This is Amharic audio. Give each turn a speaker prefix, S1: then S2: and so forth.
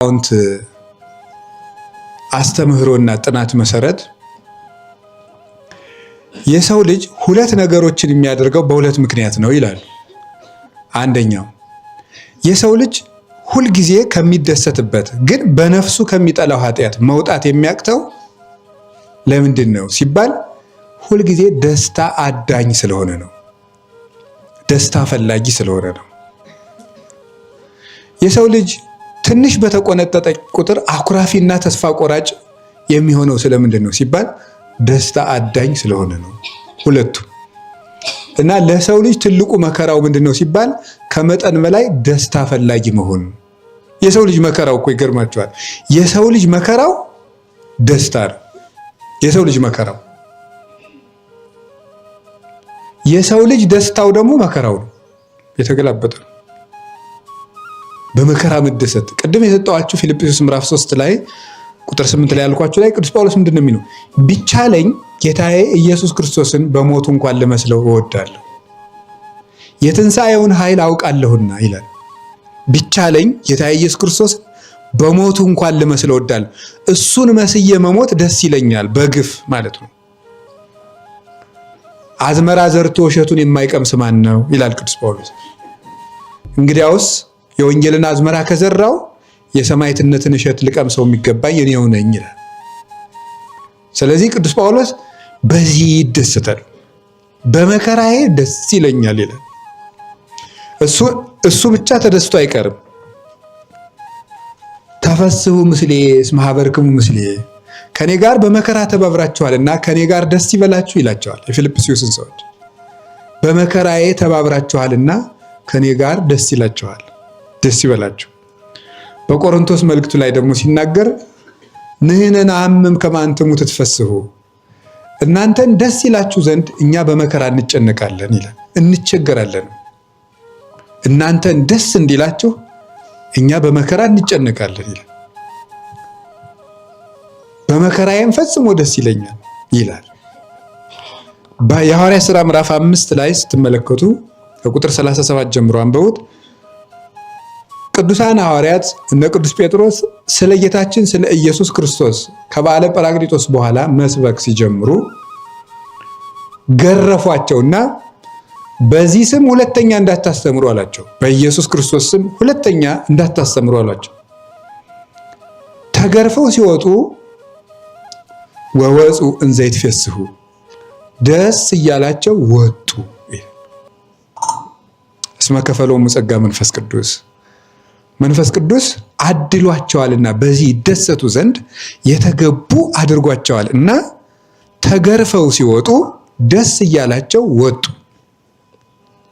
S1: አውንት አስተምህሮና ጥናት መሰረት የሰው ልጅ ሁለት ነገሮችን የሚያደርገው በሁለት ምክንያት ነው ይላል። አንደኛው የሰው ልጅ ሁልጊዜ ከሚደሰትበት ግን በነፍሱ ከሚጠላው ኃጢአት መውጣት የሚያቅተው ለምንድን ነው ሲባል ሁልጊዜ ደስታ አዳኝ ስለሆነ ነው። ደስታ ፈላጊ ስለሆነ ነው። የሰው ልጅ ትንሽ በተቆነጠጠ ቁጥር አኩራፊና ተስፋ ቆራጭ የሚሆነው ስለምንድን ነው ሲባል ደስታ አዳኝ ስለሆነ ነው። ሁለቱ እና ለሰው ልጅ ትልቁ መከራው ምንድን ነው ሲባል ከመጠን በላይ ደስታ ፈላጊ መሆኑ። የሰው ልጅ መከራው እኮ ይገርማቸዋል። የሰው ልጅ መከራው ደስታ ነው። የሰው ልጅ መከራው፣ የሰው ልጅ ደስታው ደግሞ መከራው ነው። የተገላበጠ ነው። በመከራ መደሰት። ቅድም የሰጠኋችሁ ፊልጵስዩስ ምዕራፍ 3 ላይ ቁጥር 8 ላይ ያልኳችሁ ላይ ቅዱስ ጳውሎስ ምንድን ነው የሚለው? ቢቻለኝ ጌታዬ ኢየሱስ ክርስቶስን በሞቱ እንኳን ልመስለው እወዳለሁ፣ የትንሣኤውን ኃይል አውቃለሁና ይላል። ቢቻለኝ ጌታዬ ኢየሱስ ክርስቶስን በሞቱ እንኳን ልመስለው እወዳለሁ። እሱን መስዬ መሞት ደስ ይለኛል፣ በግፍ ማለት ነው። አዝመራ ዘርቶ እሸቱን የማይቀምስ ማን ነው ይላል ቅዱስ ጳውሎስ። እንግዲያውስ የወንጌልን አዝመራ ከዘራው የሰማዕትነትን እሸት ልቀምሰው የሚገባኝ እኔው ነኝ ይላል። ስለዚህ ቅዱስ ጳውሎስ በዚህ ይደሰታል። በመከራዬ ደስ ይለኛል ይላል። እሱ ብቻ ተደስቶ አይቀርም። ተፈስሑ ምስሌ እስመ ኀበርክሙ ምስሌ፣ ከኔ ጋር በመከራ ተባብራችኋልና ከኔ ጋር ደስ ይበላችሁ ይላቸዋል የፊልጵስዩስን ሰዎች። በመከራዬ ተባብራችኋልና ከኔ ጋር ደስ ይላችኋል፣ ደስ ይበላችሁ። በቆሮንቶስ መልእክቱ ላይ ደግሞ ሲናገር ንሕነ ነአምም ከመ አንትሙ ትትፈስሑ፣ እናንተን ደስ ይላችሁ ዘንድ እኛ በመከራ እንጨነቃለን ይላል፣ እንቸገራለን። እናንተን ደስ እንዲላችሁ እኛ በመከራ እንጨነቃለን ይላል። በመከራዬም ፈጽሞ ደስ ይለኛል ይላል። የሐዋርያት ሥራ ምዕራፍ 5 ላይ ስትመለከቱ ከቁጥር 37 ጀምሮ አንበቡት። ቅዱሳን ሐዋርያት እነ ቅዱስ ጴጥሮስ ስለ ጌታችን ስለ ኢየሱስ ክርስቶስ ከበዓለ ጰራቅሊጦስ በኋላ መስበክ ሲጀምሩ ገረፏቸውና በዚህ ስም ሁለተኛ እንዳታስተምሩ አላቸው። በኢየሱስ ክርስቶስ ስም ሁለተኛ እንዳታስተምሩ አላቸው። ተገርፈው ሲወጡ ወወፁ እንዘ ይትፌስሑ፣ ደስ እያላቸው ወጡ። እስመ ከፈሎሙ ጸጋ መንፈስ ቅዱስ፣ መንፈስ ቅዱስ አድሏቸዋልና በዚህ ይደሰቱ ዘንድ የተገቡ አድርጓቸዋል እና ተገርፈው ሲወጡ ደስ እያላቸው ወጡ።